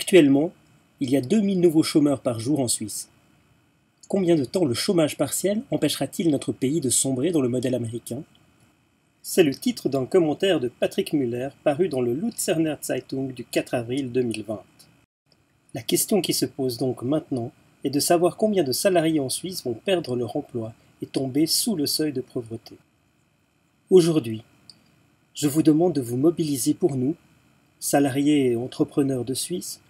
Actuellement, il y a 2000 nouveaux chômeurs par jour en Suisse. Combien de temps le chômage partiel empêchera-t-il notre pays de sombrer dans le modèle américain? C'est le titre d'un commentaire de Patrick Müller paru dans le Luzerner Zeitung du 4 avril 2020. La question qui se pose donc maintenant est de savoir combien de salariés en Suisse vont perdre leur emploi et tomber sous le seuil de pauvreté. Aujourd'hui, je vous demande de vous mobiliser pour nous, salariés et entrepreneurs de Suisse,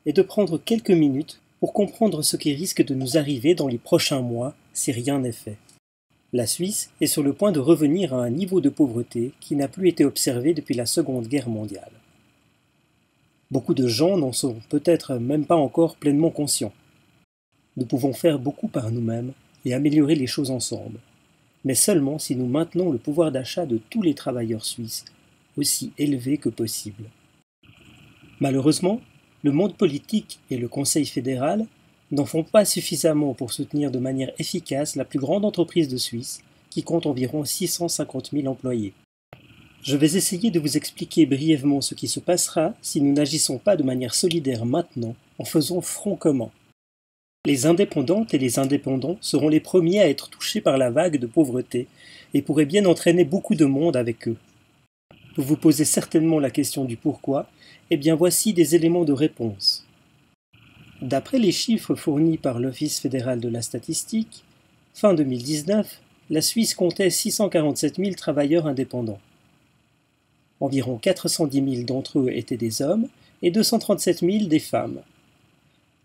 et de prendre quelques minutes pour comprendre ce qui risque de nous arriver dans les prochains mois si rien n'est fait. La Suisse est sur le point de revenir à un niveau de pauvreté qui n'a plus été observé depuis la Seconde Guerre mondiale. Beaucoup de gens n'en sont peut-être même pas encore pleinement conscients. Nous pouvons faire beaucoup par nous-mêmes et améliorer les choses ensemble, mais seulement si nous maintenons le pouvoir d'achat de tous les travailleurs suisses aussi élevé que possible. Malheureusement, le monde politique et le Conseil fédéral n'en font pas suffisamment pour soutenir de manière efficace la plus grande entreprise de Suisse, qui compte environ 650 000 employés. Je vais essayer de vous expliquer brièvement ce qui se passera si nous n'agissons pas de manière solidaire maintenant, en faisant front commun. Les indépendantes et les indépendants seront les premiers à être touchés par la vague de pauvreté et pourraient bien entraîner beaucoup de monde avec eux. Vous vous posez certainement la question du pourquoi, eh bien voici des éléments de réponse. D'après les chiffres fournis par l'Office fédéral de la statistique, fin 2019, la Suisse comptait 647 000 travailleurs indépendants. Environ 410 000 d'entre eux étaient des hommes et 237 000 des femmes.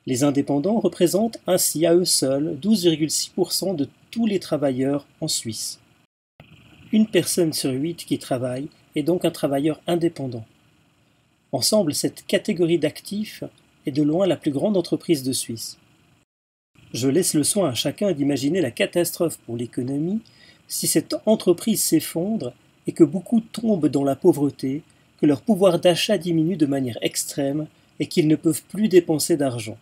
Les indépendants représentent ainsi à eux seuls 12,6% de tous les travailleurs en Suisse. Une personne sur 8 qui travaille est donc un travailleur indépendant. Ensemble, cette catégorie d'actifs est de loin la plus grande entreprise de Suisse. Je laisse le soin à chacun d'imaginer la catastrophe pour l'économie si cette entreprise s'effondre et que beaucoup tombent dans la pauvreté, que leur pouvoir d'achat diminue de manière extrême et qu'ils ne peuvent plus dépenser d'argent.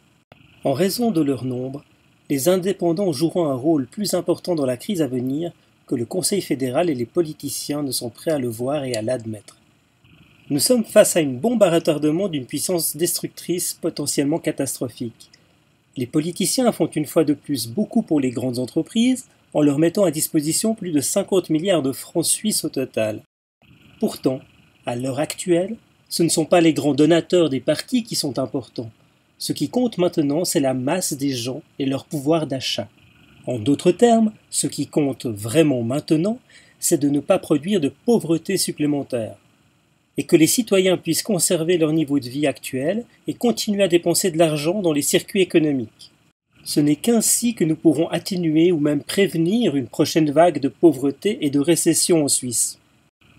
En raison de leur nombre, les indépendants joueront un rôle plus important dans la crise à venir que le Conseil fédéral et les politiciens ne sont prêts à le voir et à l'admettre. Nous sommes face à une bombe à retardement d'une puissance destructrice potentiellement catastrophique. Les politiciens font une fois de plus beaucoup pour les grandes entreprises en leur mettant à disposition plus de 50 milliards de francs suisses au total. Pourtant, à l'heure actuelle, ce ne sont pas les grands donateurs des partis qui sont importants. Ce qui compte maintenant, c'est la masse des gens et leur pouvoir d'achat. En d'autres termes, ce qui compte vraiment maintenant, c'est de ne pas produire de pauvreté supplémentaire, et que les citoyens puissent conserver leur niveau de vie actuel et continuer à dépenser de l'argent dans les circuits économiques. Ce n'est qu'ainsi que nous pourrons atténuer ou même prévenir une prochaine vague de pauvreté et de récession en Suisse.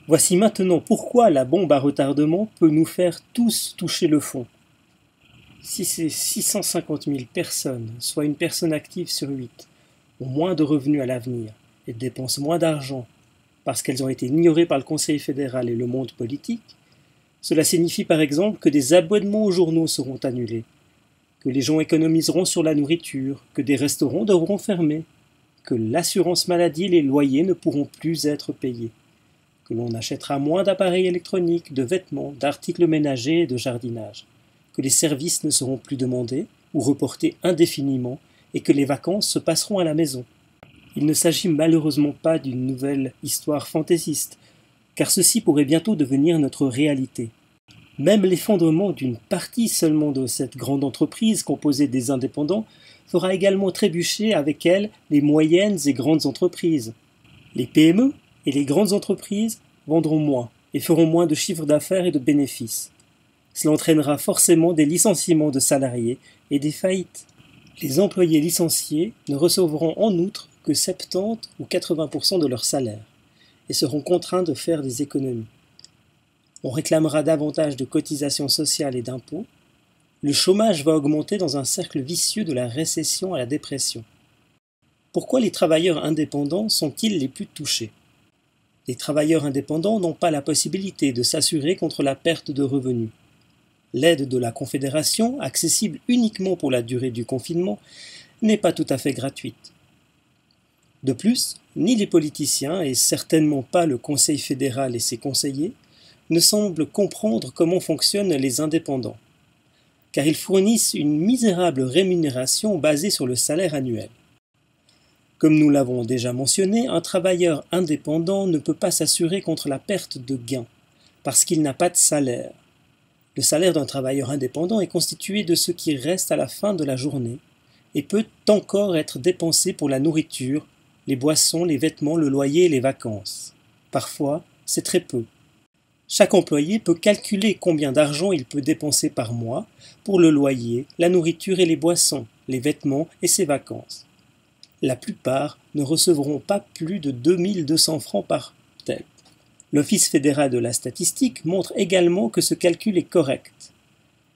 Voici maintenant pourquoi la bombe à retardement peut nous faire tous toucher le fond. Si ces 650 000 personnes, soit une personne active sur 8, ont moins de revenus à l'avenir et dépensent moins d'argent parce qu'elles ont été ignorées par le Conseil fédéral et le monde politique, cela signifie par exemple que des abonnements aux journaux seront annulés, que les gens économiseront sur la nourriture, que des restaurants devront fermer, que l'assurance maladie et les loyers ne pourront plus être payés, que l'on achètera moins d'appareils électroniques, de vêtements, d'articles ménagers et de jardinage, que les services ne seront plus demandés ou reportés indéfiniment et que les vacances se passeront à la maison. Il ne s'agit malheureusement pas d'une nouvelle histoire fantaisiste, car ceci pourrait bientôt devenir notre réalité. Même l'effondrement d'une partie seulement de cette grande entreprise composée des indépendants fera également trébucher avec elle les moyennes et grandes entreprises. Les PME et les grandes entreprises vendront moins et feront moins de chiffre d'affaires et de bénéfices. Cela entraînera forcément des licenciements de salariés et des faillites. Les employés licenciés ne recevront en outre que 70 ou 80% de leur salaire et seront contraints de faire des économies. On réclamera davantage de cotisations sociales et d'impôts. Le chômage va augmenter dans un cercle vicieux de la récession à la dépression. Pourquoi les travailleurs indépendants sont-ils les plus touchés? Les travailleurs indépendants n'ont pas la possibilité de s'assurer contre la perte de revenus. L'aide de la Confédération, accessible uniquement pour la durée du confinement, n'est pas tout à fait gratuite. De plus, ni les politiciens, et certainement pas le Conseil fédéral et ses conseillers, ne semblent comprendre comment fonctionnent les indépendants. car ils fournissent une misérable rémunération basée sur le salaire annuel. Comme nous l'avons déjà mentionné, un travailleur indépendant ne peut pas s'assurer contre la perte de gains, parce qu'il n'a pas de salaire. Le salaire d'un travailleur indépendant est constitué de ce qui reste à la fin de la journée et peut encore être dépensé pour la nourriture, les boissons, les vêtements, le loyer et les vacances. Parfois, c'est très peu. Chaque employé peut calculer combien d'argent il peut dépenser par mois pour le loyer, la nourriture et les boissons, les vêtements et ses vacances. La plupart ne recevront pas plus de 2200 francs par tête. L'Office fédéral de la statistique montre également que ce calcul est correct.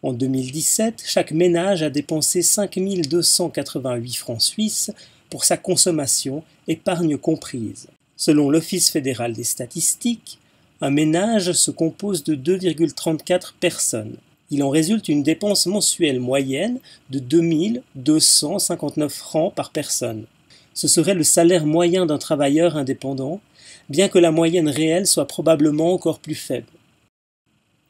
En 2017, chaque ménage a dépensé 5 288 francs suisses pour sa consommation, épargne comprise. Selon l'Office fédéral des statistiques, un ménage se compose de 2,34 personnes. Il en résulte une dépense mensuelle moyenne de 2 259 francs par personne. Ce serait le salaire moyen d'un travailleur indépendant, bien que la moyenne réelle soit probablement encore plus faible.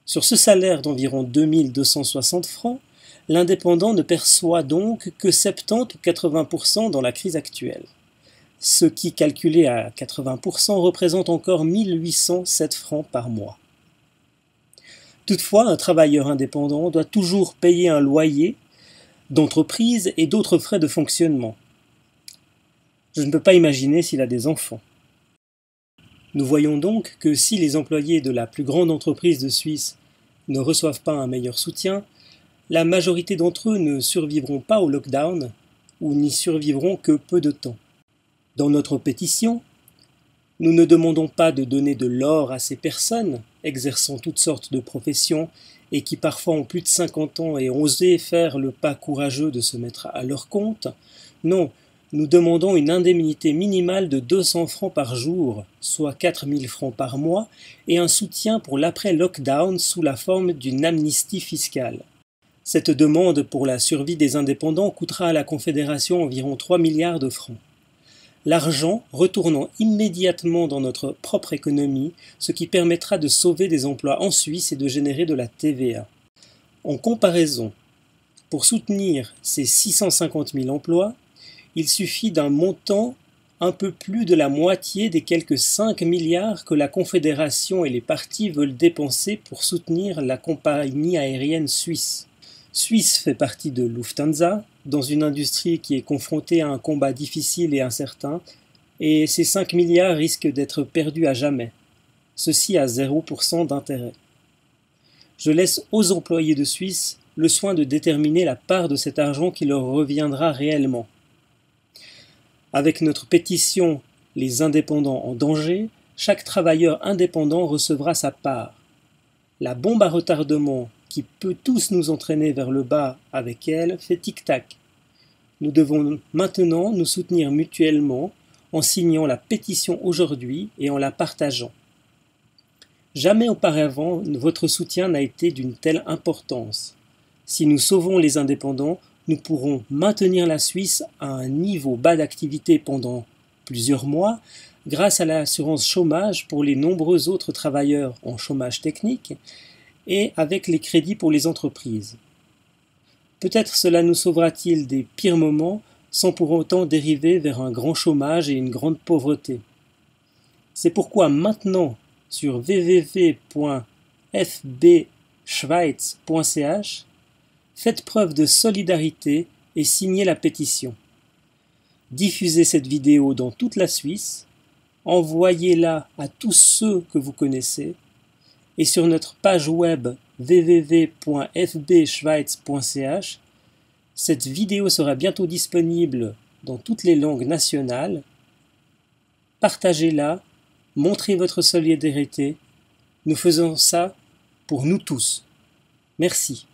Sur ce salaire d'environ 2260 francs, l'indépendant ne perçoit donc que 70 ou 80% dans la crise actuelle. Ce qui, calculé à 80%, représente encore 1807 francs par mois. Toutefois, un travailleur indépendant doit toujours payer un loyer d'entreprise et d'autres frais de fonctionnement. Je ne peux pas imaginer s'il a des enfants. Nous voyons donc que si les employés de la plus grande entreprise de Suisse ne reçoivent pas un meilleur soutien, la majorité d'entre eux ne survivront pas au lockdown ou n'y survivront que peu de temps. Dans notre pétition, nous ne demandons pas de donner de l'or à ces personnes exerçant toutes sortes de professions et qui parfois ont plus de 50 ans et ont osé faire le pas courageux de se mettre à leur compte. Non, nous demandons une indemnité minimale de 200 francs par jour, soit 4 000 francs par mois, et un soutien pour l'après-lockdown sous la forme d'une amnistie fiscale. Cette demande pour la survie des indépendants coûtera à la Confédération environ 3 milliards de francs. L'argent retournant immédiatement dans notre propre économie, ce qui permettra de sauver des emplois en Suisse et de générer de la TVA. En comparaison, pour soutenir ces 650 000 emplois, il suffit d'un montant un peu plus de la moitié des quelques 5 milliards que la Confédération et les partis veulent dépenser pour soutenir la compagnie aérienne suisse. Suisse fait partie de Lufthansa, dans une industrie qui est confrontée à un combat difficile et incertain, et ces 5 milliards risquent d'être perdus à jamais, ceci à 0% d'intérêt. Je laisse aux employés de Suisse le soin de déterminer la part de cet argent qui leur reviendra réellement. Avec notre pétition « Les indépendants en danger », chaque travailleur indépendant recevra sa part. La bombe à retardement qui peut tous nous entraîner vers le bas avec elle fait tic-tac. Nous devons maintenant nous soutenir mutuellement en signant la pétition aujourd'hui et en la partageant. Jamais auparavant votre soutien n'a été d'une telle importance. Si nous sauvons les indépendants, nous pourrons maintenir la Suisse à un niveau bas d'activité pendant plusieurs mois grâce à l'assurance chômage pour les nombreux autres travailleurs en chômage technique et avec les crédits pour les entreprises. Peut-être cela nous sauvera-t-il des pires moments sans pour autant dériver vers un grand chômage et une grande pauvreté. C'est pourquoi maintenant, sur www.fbschweiz.ch, faites preuve de solidarité et signez la pétition. Diffusez cette vidéo dans toute la Suisse, envoyez-la à tous ceux que vous connaissez, et sur notre page web www.fbschweiz.ch, cette vidéo sera bientôt disponible dans toutes les langues nationales. Partagez-la, montrez votre solidarité. Nous faisons ça pour nous tous. Merci.